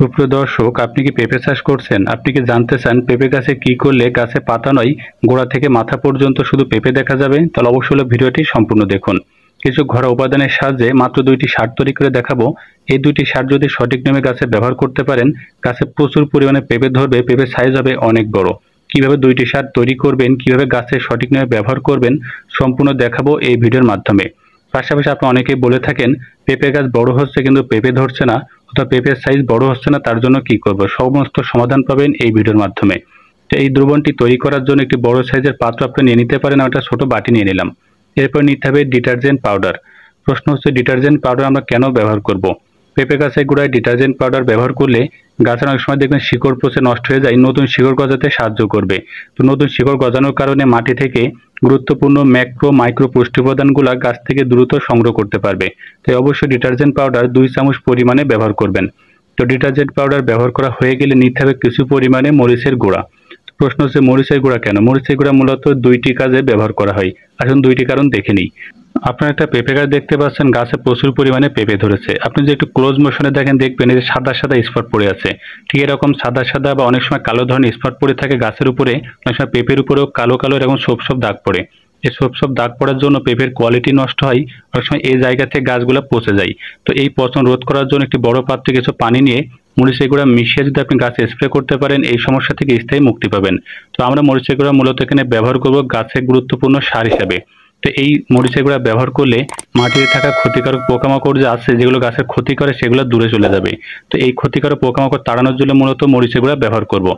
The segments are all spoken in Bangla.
সুপ্রিয় দর্শক, আপনি কি পেঁপে চাষ করছেন? আপনি কি জানতে চান পেঁপে গাছে কি করলে গাছে পাতা নয় গোড়া থেকে মাথা পর্যন্ত শুধু পেঁপে দেখা যাবে? তাহলে অবশ্যই হলো ভিডিওটি সম্পূর্ণ দেখুন। কিছু ঘরোয়া উপাদানের সাহায্যে মাত্র 2টি সার তৈরি করে দেখাবো। এই 2টি সার যদি সঠিক নিয়মে গাছে ব্যবহার করতে পারেন, গাছে প্রচুর পরিমাণে পেঁপে ধরবে, পেঁপের সাইজ হবে অনেক বড়। কিভাবে 2টি সার তৈরি করবেন, কিভাবে গাছে সঠিক নিয়মে ব্যবহার করবেন, সম্পূর্ণ দেখাবো এই ভিডিওর মাধ্যমে। পাশাপাশি আপনি অনেকেই বলে থাকেন পেঁপে গাছ বড় হচ্ছে কিন্তু পেঁপে ধরছে না, অথবা পেঁপের সাইজ বড় হচ্ছে না, তার জন্য কি করব? সমস্ত সমাধান পাবেন এই ভিডিওর মাধ্যমে। তো এই দ্রবণটি তৈরি করার জন্য একটি বড় সাইজের পাত্র আপনি নিয়ে নিতে পারেন। একটা ছোট বাটি নিয়ে নিলাম। এরপর নিতে হবে ডিটারজেন্ট পাউডার। প্রশ্ন হচ্ছে ডিটারজেন্ট পাউডার আমরা কেন ব্যবহার করব? পেঁপে গাছের গোড়ায় ডিটারজেন্ট পাউডার ব্যবহার করলে গাছের অনেক সময় দেখবেন শিকড় পচে নষ্ট হয়ে যায়, নতুন শিকড় গজাতে সাহায্য করবে। তো নতুন শিকড় গজানোর কারণে মাটি থেকে গুরুত্বপূর্ণ ম্যাক্রো মাইক্রো পুষ্টি উপাদানগুলো গাছ থেকে দ্রুত সংগ্রহ করতে পারবে। তাই অবশ্যই ডিটারজেন্ট পাউডার 2 চামচ পরিমাণে ব্যবহার করবেন। তো ডিটারজেন্ট পাউডার ব্যবহার করা হয়ে গেলে নিতে হবে কিছু পরিমাণে মরিচের গুঁড়া। প্রশ্ন হচ্ছে মরিচের গুঁড়া কেন? মরিচের গুঁড়া মূলত 2টি কাজে ব্যবহার করা হয়। আসুন 2টি কারণ দেখে নিই। আপনারা একটা পেঁপে গাছ দেখতে পাচ্ছেন, গাছে প্রচুর পরিমাণে পেঁপে ধরেছে। আপনি যদি একটু ক্লোজ মোশনে দেখেন, দেখবেন এই যে সাদা সাদা স্পট পড়ে আছে। ঠিক এরকম সাদা সাদা বা অনেক সময় কালো ধরনের স্পট পড়ে থাকে গাছের উপরে, অনেক সময় পেঁপের উপরেও কালো কালো এরকম ছোপ ছোপ দাগ পড়ে। এই ছোপ ছোপ দাগ পড়ার জন্য পেঁপের কোয়ালিটি নষ্ট হয়, অনেক সময় এই জায়গা থেকে গাছগুলো পচে যায়। তো এই পচন রোধ করার জন্য একটি বড় পাত্রে কিছু পানি নিয়ে মরিচের গুঁড়া মিশিয়ে যদি আপনি গাছে স্প্রে করতে পারেন, এই সমস্যা থেকে স্থায়ী মুক্তি পাবেন। তো আমরা মরিচের গুঁড়া মূলত এখানে ব্যবহার করব গাছের গুরুত্বপূর্ণ সার হিসাবে। তো এই মরিচের গুঁড়া ব্যবহার করলে মাটিতে থাকা ক্ষতিকারক পোকামাকড় যে আছে, যেগুলো গাছের ক্ষতি করে, সেগুলো দূরে চলে যাবে। তো এই ক্ষতিকারক পোকামাকড় তাড়ানোর জন্য মূলত মরিচের গুঁড়া ব্যবহার করব।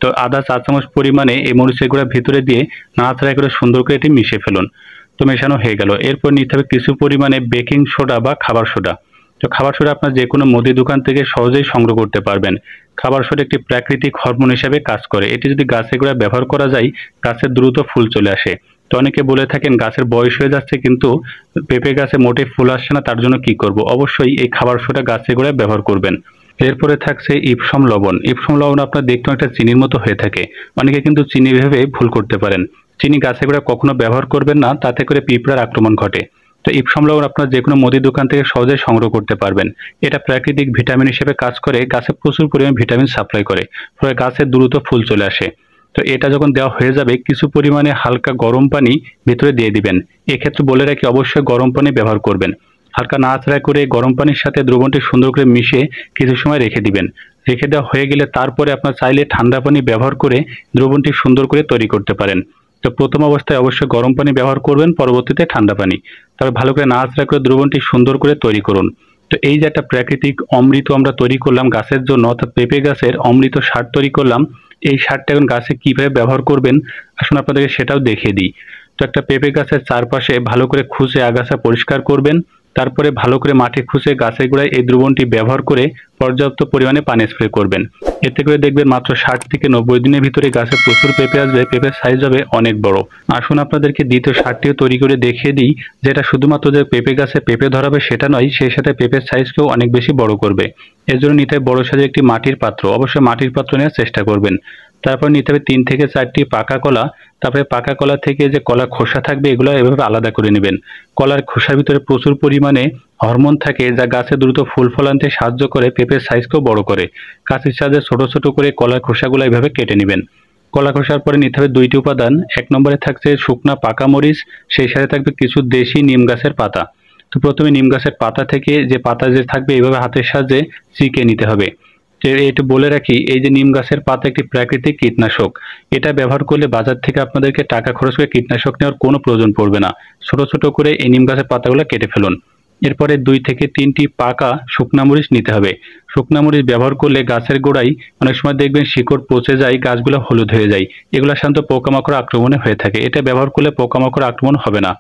তো আধা চা চামচ পরিমাণে এই মরিচের গুঁড়া ভিতরে দিয়ে নাড়াচাড়া করে সুন্দর করে এটি মিশিয়ে ফেলুন। তো মেশানো হয়ে গেল। এরপর নিতে হবে কিছু পরিমাণে বেকিং সোডা বা খাবার সোডা। তো খাবার সোডা আপনার যে কোনো মুদি দোকান থেকে সহজেই সংগ্রহ করতে পারবেন। খাবার সোডা একটি প্রাকৃতিক হরমোন হিসেবে কাজ করে। এটি যদি গাছের গোড়ায় ব্যবহার করা যায়, গাছের দ্রুত ফুল চলে আসে। তো অনেকে বলে থাকেন গাছের বয়স হয়ে যাচ্ছে কিন্তু পেঁপে গাছে মোটে ফুল আসছে না, তার জন্য কি করব? অবশ্যই এই খাবার সোডা গাছের গোড়ায় ব্যবহার করবেন। এরপরে থাকছে ইপসম লবণ। ইপসম লবণ আপনার দেখতে একটা চিনির মতো হয়ে থাকে। অনেকে কিন্তু চিনি ভেবে ভুল করতে পারেন। চিনি গাছের গোড়ায় কখনো ব্যবহার করবেন না, তাতে করে পিঁপড়ার আক্রমণ ঘটে। তো ইপসম লবণ আপনার যে কোনো মুদি দোকান থেকে সহজে সংগ্রহ করতে পারবেন। এটা প্রাকৃতিক ভিটামিন হিসেবে কাজ করে, গাছে প্রচুর পরিমাণে ভিটামিন সাপ্লাই করে, ফলে গাছে দ্রুত ফুল চলে আসে। তো এটা যখন দেওয়া হয়ে যাবে, কিছু পরিমাণে হালকা গরম পানি ভিতরে দিয়ে দিবেন। এক্ষেত্রে বলে রাখি অবশ্যই গরম পানি ব্যবহার করবেন। হালকা নাড়াচাড়া করে গরম পানির সাথে দ্রবণটি সুন্দর করে মিশিয়ে কিছু সময় রেখে দিবেন। রেখে দেওয়া হয়ে গেলে তারপরে আপনার চাইলে ঠান্ডা পানি ব্যবহার করে দ্রবণটি সুন্দর করে তৈরি করতে পারেন। তো প্রথম অবস্থায় অবশ্যই গরম পানি ব্যবহার করবেন, পরবর্তীতে ঠান্ডা পানি। তবে ভালো করে নাড়াচাড়া করে দ্রবণটি সুন্দর করে তৈরি করুন। তো এই যে একটা প্রাকৃতিক অমৃত আমরা তৈরি করলাম গাছের জন্য, অর্থাৎ পেঁপে গাছের অমৃত সার তৈরি করলাম। এই সারটা এখন গাছে কিভাবে ব্যবহার করবেন, আসুন আপনাদেরকে সেটাও দেখিয়ে দিই। তো একটা পেঁপে গাছের চারপাশে ভালো করে খুঁজে আগাছা পরিষ্কার করবেন। তারপরে ভালো করে মাটি খুঁজে গাছের গোড়ায় এই দ্রবণটি ব্যবহার করে পর্যাপ্ত পরিমাণে পানি স্প্রে করবেন। এতে করে দেখবেন মাত্র 60 থেকে 90 দিনের ভিতরে গাছে প্রচুর পেঁপে আসবে, পেঁপের সাইজ হবে অনেক বড়। আসুন আপনাদেরকে দ্বিতীয় সারটিও তৈরি করে দেখিয়ে দিই, যেটা শুধুমাত্র যে পেঁপে গাছে পেঁপে ধরাবে সেটা নয়, সেই সাথে পেঁপের সাইজকেও অনেক বেশি বড় করবে। এর জন্য নিতে হবে বড় সাইজের একটি মাটির পাত্র। অবশ্যই মাটির পাত্র নেওয়ার চেষ্টা করবেন। তারপর নিতে হবে 3 থেকে 4টি পাকা কলা। তারপরে পাকা কলা থেকে যে কলা খোসা থাকবে, এগুলো এভাবে আলাদা করে নেবেন। কলার খোসার ভিতরে প্রচুর পরিমাণে হরমোন থাকে, যা গাছে দ্রুত ফুল ফল আনতে সাহায্য করে, পেঁপের সাইজকেও বড় করে। কাঁচির সাহায্যে ছোট ছোট করে কলার খোসাগুলো এভাবে কেটে নেবেন। কলা খোসার পরে নিতে হবে 2টি উপাদান। 1 নম্বরে থাকছে শুকনা পাকা মরিচ, সেই সাথে থাকবে কিছু দেশি নিম গাছের পাতা। তো প্রথমে নিম গাছের পাতা থেকে যে পাতা যে থাকবে, এইভাবে হাতের সাহায্যে চিকে নিতে হবে। এটা বলে রাখি, এই যে নিম গাছের পাতা একটি প্রাকৃতিক কীটনাশক। এটা ব্যবহার করলে বাজার থেকে আপনাদেরকে টাকা খরচ করে কীটনাশক নেওয়ার কোনো প্রয়োজন পড়বে না। ছোট ছোট করে এই নিম গাছের পাতাগুলো কেটে ফেলুন। এরপরে 2 থেকে 3টি পাকা শুকনা মরিচ নিতে হবে। শুকনা মরিচ ব্যবহার করলে গাছের গোড়ায় অনেক সময় দেখবেন শিকড় পচে যায়, গাছগুলো হলুদ হয়ে যায়। এগুলো সাধারণত পোকামাকড় আক্রমণে হয়ে থাকে। এটা ব্যবহার করলে পোকামাকড় আক্রমণ হবে না।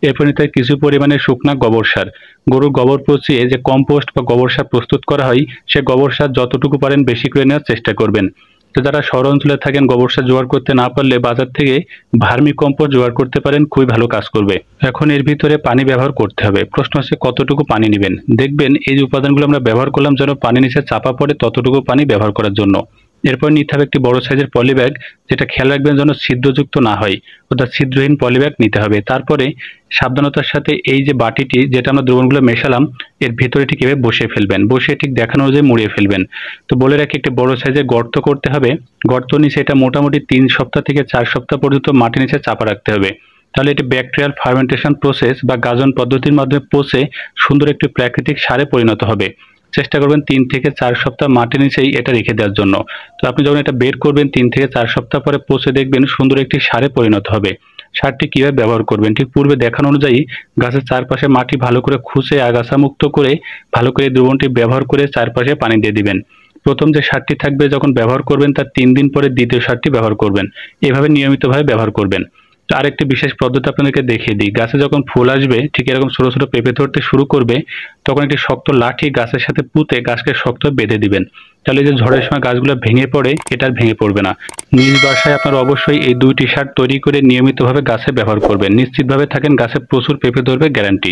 এরপর নিতে হয় কিছু পরিমাণে শুকনা গোবর সার। গরুর গোবর পচিয়ে যে কম্পোস্ট বা গোবর সার প্রস্তুত করা হয়, সে গোবর সার যতটুকু পারেন বেশি করে নেওয়ার চেষ্টা করবেন। তো যারা শহর অঞ্চলে থাকেন, গোবর সার জোগাড় করতে না পারলে বাজার থেকে ভার্মি কম্পোস্ট জোগাড় করতে পারেন, খুবই ভালো কাজ করবে। এখন এর ভিতরে পানি ব্যবহার করতে হবে। প্রশ্ন হচ্ছে কতটুকু পানি নেবেন। দেখবেন এই যে উপাদানগুলো আমরা ব্যবহার করলাম, যেন পানি নিচে চাপা পড়ে, ততটুকু পানি ব্যবহার করার জন্য। এরপর নিতে হবে একটি বড় সাইজের পলি ব্যাগ, যেটা খেয়াল রাখবেন যেন ছিদ্রযুক্ত না হয়, অর্থাৎ ছিদ্রহীন পলি ব্যাগ নিতে হবে। তারপরে সাবধানতার সাথে এই যে বাটিটি যেটা আমরা দ্রবণগুলো মেশালাম এর ভেতরে ঠিক এভাবে বসিয়ে ফেলবেন, বসিয়ে ঠিক দেখানো অনুযায়ী মুড়িয়ে ফেলবেন। তো বলে রাখি একটি বড় সাইজের গর্ত করতে হবে, গর্ত নিচে এটা মোটামুটি 3 সপ্তাহ থেকে 4 সপ্তাহ পর্যন্ত মাটির নিচে চাপা রাখতে হবে। তাহলে এটি ব্যাকটেরিয়াল ফার্মেন্টেশন প্রসেস বা গাজন পদ্ধতির মাধ্যমে পচে সুন্দর একটি প্রাকৃতিক সারে পরিণত হবে। চেষ্টা করবেন 3 থেকে 4 সপ্তাহ মাটির নিচেই এটা রেখে দেওয়ার জন্য। তো আপনি যখন এটা বের করবেন 3 থেকে 4 সপ্তাহ পরে পচে দেখবেন সুন্দর একটি সারে পরিণত হবে। সারটি কিভাবে ব্যবহার করবেন, ঠিক পূর্বে দেখানো অনুযায়ী গাছের চারপাশে মাটি ভালো করে খুঁচে আগাছা মুক্ত করে ভালো করে এই দ্রবণটি ব্যবহার করে চারপাশে পানি দিয়ে দিবেন। প্রথম যে সারটি থাকবে যখন ব্যবহার করবেন তার 3 দিন পরে দ্বিতীয় সারটি ব্যবহার করবেন। এভাবে নিয়মিতভাবে ব্যবহার করবেন। তো আরেকটি বিশেষ পদ্ধতি আপনাদেরকে দেখিয়ে দিই। গাছে যখন ফুল আসবে ঠিক এরকম ছোট ছোট পেঁপে ধরতে শুরু করবে, তখন একটি শক্ত লাঠি গাছের সাথে পুঁতে গাছকে শক্ত বেঁধে দিবেন। তাহলে এই যে ঝড়ের সময় গাছগুলো ভেঙে পড়ে এটা আর ভেঙে পড়বে না। নিজ বাসায় আপনারা অবশ্যই এই 2টি সার তৈরি করে নিয়মিতভাবে গাছে ব্যবহার করবেন। নিশ্চিতভাবে থাকেন গাছে প্রচুর পেঁপে ধরবে, গ্যারান্টি।